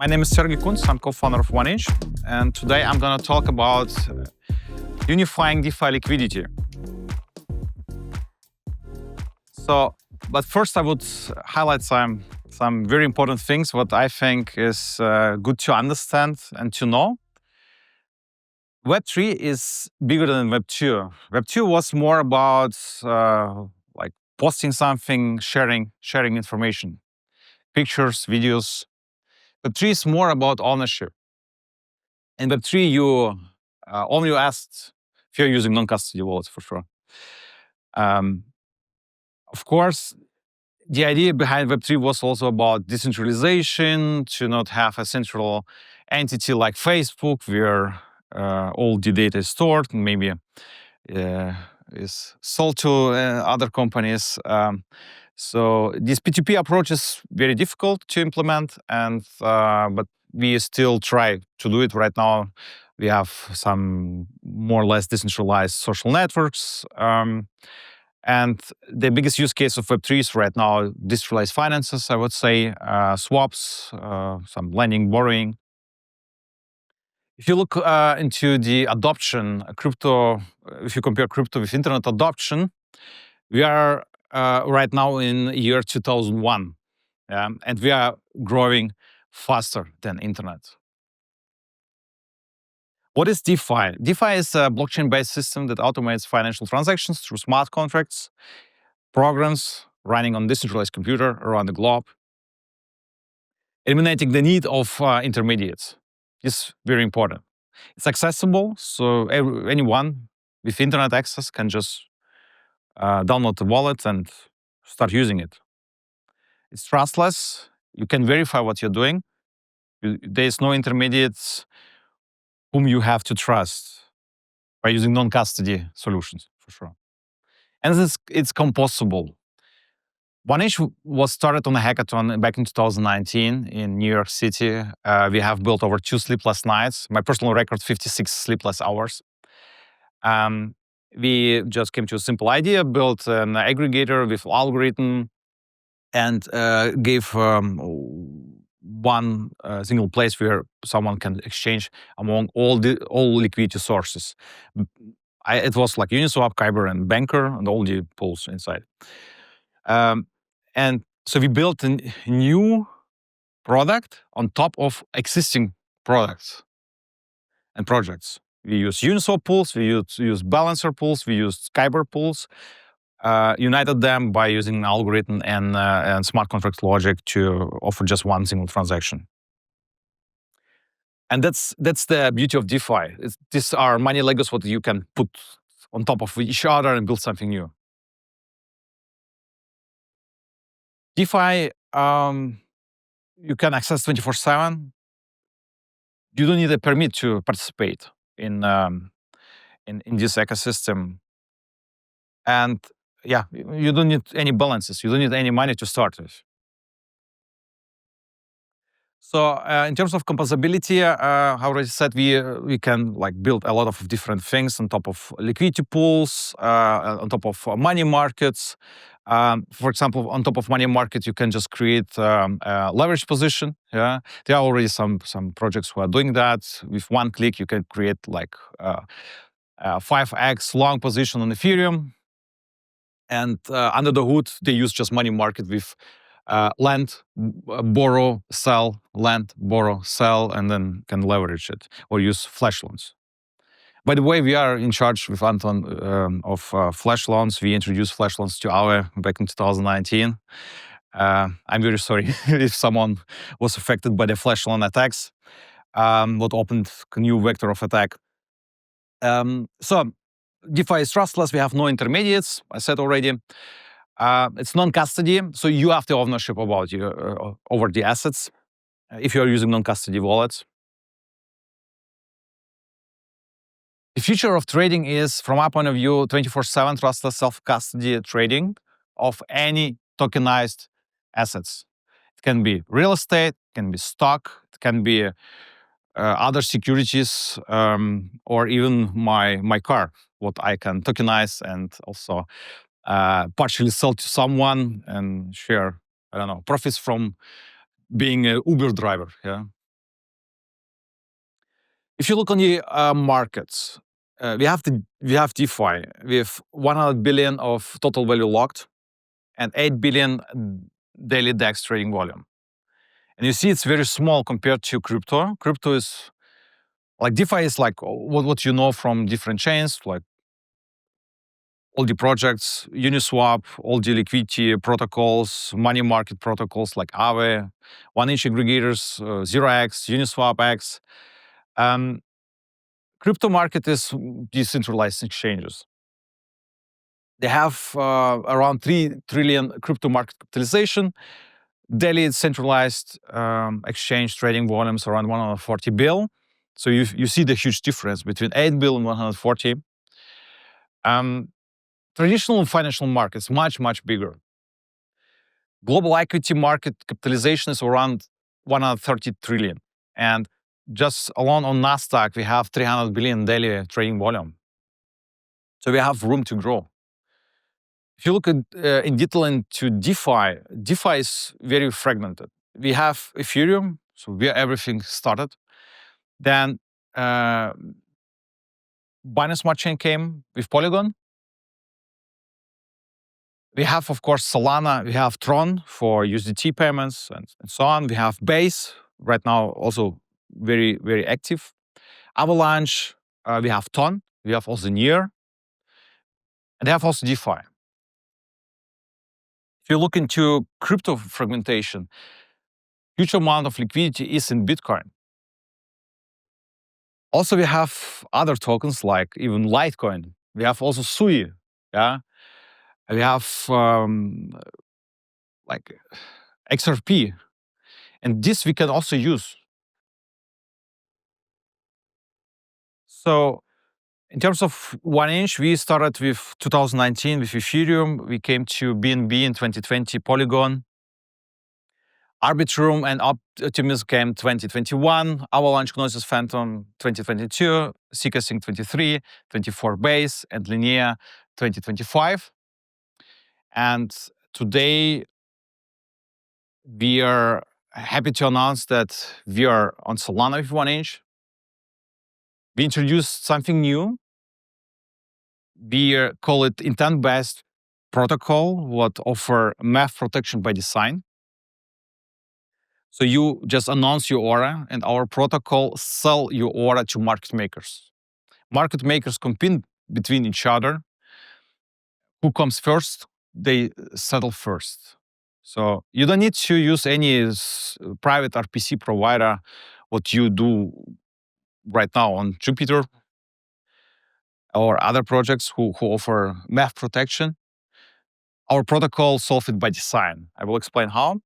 My name is Sergey Kunz. I'm co-founder of 1inch, and today I'm going to talk about unifying DeFi liquidity. But first I would highlight some very important things what I think is good to understand and to know. Web3 is bigger than Web2. Web2 was more about like posting something, sharing information, pictures, videos. Web3 is more about ownership. In Web3, you only asked if you're using non-custody wallets for sure. Of course, the idea behind Web3 was also about decentralization, to not have a central entity like Facebook where all the data is stored and maybe is sold to other companies. So this P2P approach is very difficult to implement, and but we still try to do it right now. We have some more or less decentralized social networks. And the biggest use case of Web3 is right now decentralized finances, I would say, swaps, some lending, borrowing. If you look into the adoption, if you compare crypto with internet adoption, we are right now in year 2001, and we are growing faster than internet. What is DeFi? DeFi is a blockchain-based system that automates financial transactions through smart contracts, programs running on decentralized computer around the globe, eliminating the need of intermediates. This is very important. It's accessible, so anyone with internet access can just download the wallet and start using it. It's trustless. You can verify what you're doing. There's no intermediates whom you have to trust by using non-custody solutions, for sure. And it's composable. 1inch was started on a hackathon back in 2019 in New York City. We have built over 2 sleepless nights. My personal record, 56 sleepless hours. We just came to a simple idea, built an aggregator with algorithm, and gave one single place where someone can exchange among all liquidity sources. It was like Uniswap, Kyber, and Banker, and all the pools inside. And so we built a new product on top of existing products and projects. We use Uniswap pools, we use Balancer pools, we use Kyber pools, united them by using an algorithm and smart contract logic to offer just one single transaction. And that's the beauty of DeFi. These are money Legos what you can put on top of each other and build something new. DeFi, you can access 24/7. You don't need a permit to participate in this ecosystem. And yeah, you don't need any balances. You don't need any money to start with. So in terms of composability, I already said we can like build a lot of different things on top of liquidity pools, on top of money markets. For example, on top of money market, you can just create a leverage position. Yeah, there are already some projects who are doing that. With one click, you can create like 5x long position on Ethereum. And under the hood, they use just money market with lend, borrow, sell, lend, borrow, sell, and then can leverage it or use flash loans. By the way, we are in charge with Anton of flash loans. We introduced flash loans to Aave back in 2019. I'm very sorry if someone was affected by the flash loan attacks. What opened a new vector of attack. So DeFi is trustless. We have no intermediates, I said already. It's non-custody, so you have the ownership about over the assets if you are using non-custody wallets. The future of trading is, from our point of view, 24/7 trustless self-custody trading of any tokenized assets. It can be real estate, it can be stock, it can be other securities, or even my car, what I can tokenize and also partially sell to someone and share, I don't know, profits from being an Uber driver. Yeah. If you look on the markets, we have DeFi with 100 billion of total value locked and 8 billion daily DEX trading volume. And you see it's very small compared to crypto. Crypto is like DeFi is like what you know from different chains, like all the projects, Uniswap, all the liquidity protocols, money market protocols like Aave, one-inch aggregators, 0x, Uniswap X. Crypto market is decentralized exchanges. They have around 3 trillion crypto market capitalization. Daily centralized exchange trading volumes around 140 bill. So you see the huge difference between 8 bill and 140. Traditional financial markets, much bigger. Global equity market capitalization is around 130 trillion. And just alone on Nasdaq, we have 300 billion daily trading volume. So we have room to grow. If you look at, in detail into DeFi, DeFi is very fragmented. We have Ethereum, so where everything started. Then Binance Smart Chain came with Polygon. We have, of course, Solana. We have Tron for USDT payments and so on. We have Base, right now also very active. Avalanche, we have Ton. We have also Near. And they have also DeFi. If you look into crypto fragmentation, huge amount of liquidity is in Bitcoin. Also, we have other tokens like even Litecoin. We have also Sui, yeah. We have like XRP, and this we can also use. So, in terms of 1inch, we started with 2019 with Ethereum. We came to BNB in 2020, Polygon. Arbitrum and Optimism came 2021, Avalanche, Gnosis, Phantom 2022, Seekasync 23, 24 Base, and Linnea 2025. And today, we are happy to announce that we are on Solana with 1inch. We introduced something new. We call it intent-based protocol, what offer math protection by design. So you just announce your order, and our protocol sell your order to market makers. Market makers compete between each other. Who comes first, they settle first. So you don't need to use any private RPC provider, what you do right now on Jupiter or other projects who offer math protection. Our protocol solves it by design. I will explain how.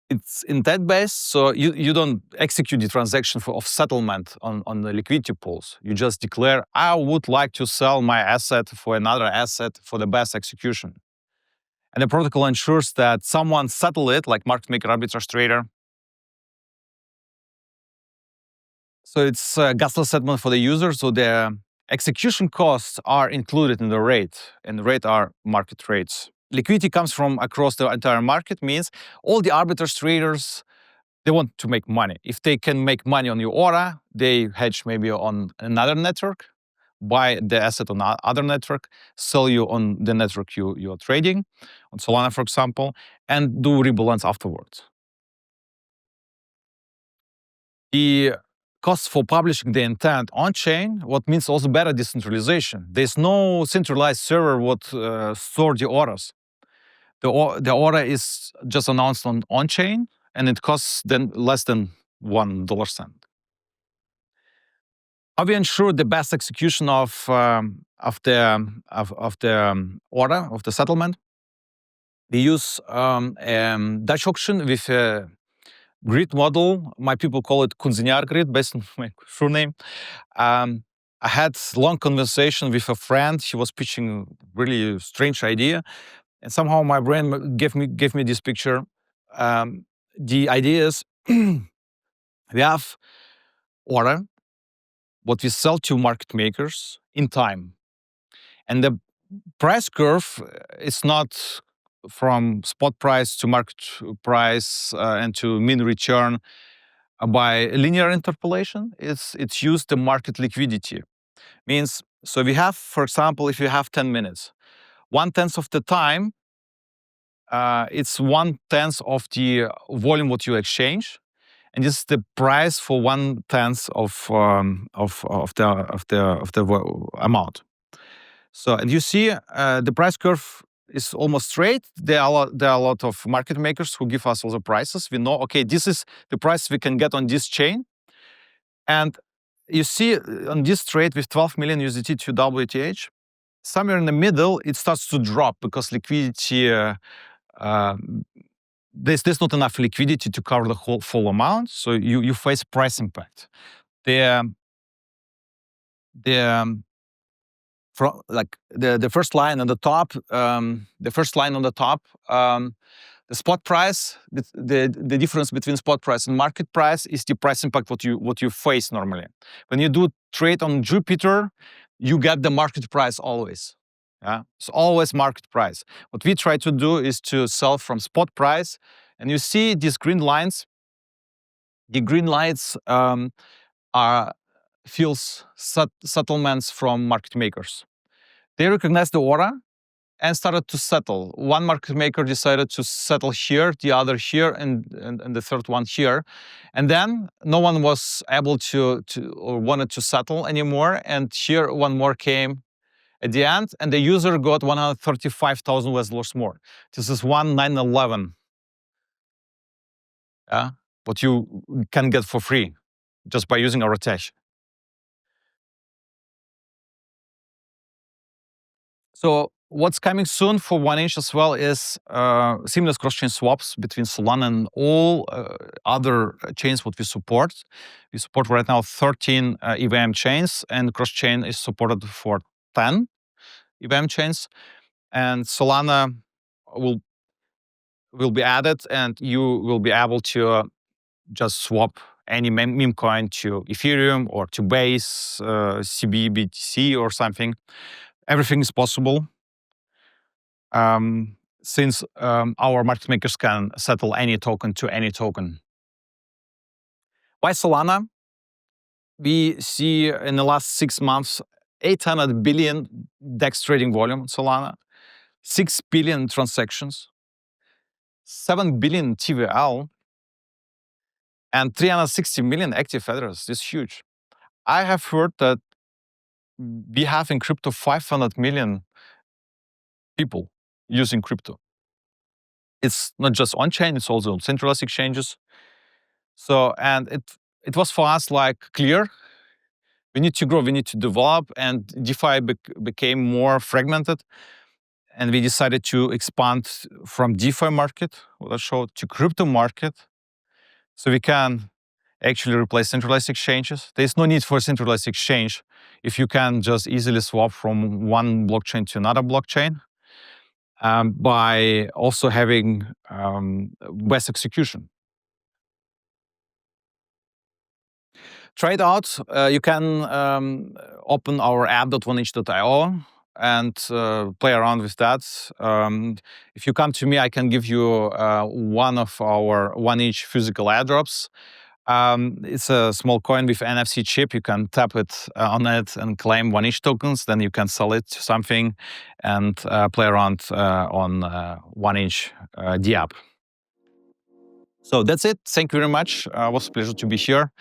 It's intent-based, so you don't execute the transaction of settlement on the liquidity pools. You just declare, I would like to sell my asset for another asset for the best execution. And the protocol ensures that someone settle it, like market maker, arbitrage trader. So it's gasless settlement for the user, so the execution costs are included in the rate, and the rate are market rates. Liquidity comes from across the entire market, means all the arbitrage traders, they want to make money. If they can make money on your order, they hedge maybe on another network, buy the asset on other network, sell you on the network you're trading, on Solana, for example, and do rebalance afterwards. The cost for publishing the intent on-chain, what means also better decentralization. There's no centralized server what store the orders. The order is just announced on-chain, and it costs then less than $0.01. How we ensure the best execution of the order, of the settlement? We use Dutch auction with a grid model. My people call it Kunziniar grid, based on my surname. I had long conversation with a friend. He was pitching really strange idea. And somehow my brain gave me this picture. The idea is we have order, what we sell to market makers in time. And the price curve is not from spot price to market price and to mean return by linear interpolation. It's used the market liquidity. Means, so we have, for example, if you have 10 minutes, 1/10 of the time, it's 1/10 of the volume what you exchange, and this is the price for 1/10 of the amount. So, and you see, the price curve is almost straight. There are a lot of market makers who give us all the prices. We know, okay, this is the price we can get on this chain. And you see on this trade with 12 million USDT to WTH, somewhere in the middle, it starts to drop because liquidity, there's not enough liquidity to cover the whole full amount. So you face price impact. The first line on the top, the spot price, the difference between spot price and market price is the price impact what you face normally. When you do trade on Jupiter, you get the market price always. Yeah, it's always market price. What we try to do is to sell from spot price, and you see these green lines. The green lines are settlements from market makers. They recognize the order and started to settle. One market maker decided to settle here, the other here, and the third one here. And then no one was able to or wanted to settle anymore. And here one more came at the end, and the user got 135,000 $1 more. This is 1911. Yeah, what you can get for free just by using our tech. So what's coming soon for 1inch as well is seamless cross-chain swaps between Solana and all other chains what we support. We support right now 13 EVM chains, and cross-chain is supported for 10 EVM chains. And Solana will be added, and you will be able to just swap any meme coin to Ethereum or to Base, CBBTC or something. Everything is possible. Since our market makers can settle any token to any token. Why Solana? We see in the last 6 months, 800 billion DEX trading volume on Solana, 6 billion transactions, 7 billion TVL, and 360 million active addresses. This is huge. I have heard that we have in crypto 500 million people using crypto. It's not just on-chain, it's also on centralized exchanges. So, and it was for us like clear. We need to grow, we need to develop, and DeFi became more fragmented. And we decided to expand from DeFi market, what I showed, to crypto market. So we can actually replace centralized exchanges. There's no need for a centralized exchange if you can just easily swap from one blockchain to another blockchain by also having best execution. Try it out. You can open our app.1inch.io and play around with that. If you come to me, I can give you one of our 1inch physical airdrops. It's a small coin with NFC chip. You can tap it on it and claim 1inch tokens. Then you can sell it to something and play around on 1inch, the app. So that's it. Thank you very much. It was a pleasure to be here.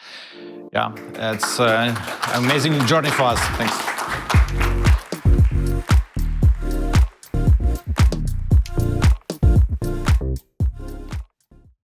Yeah, it's an amazing journey for us. Thanks.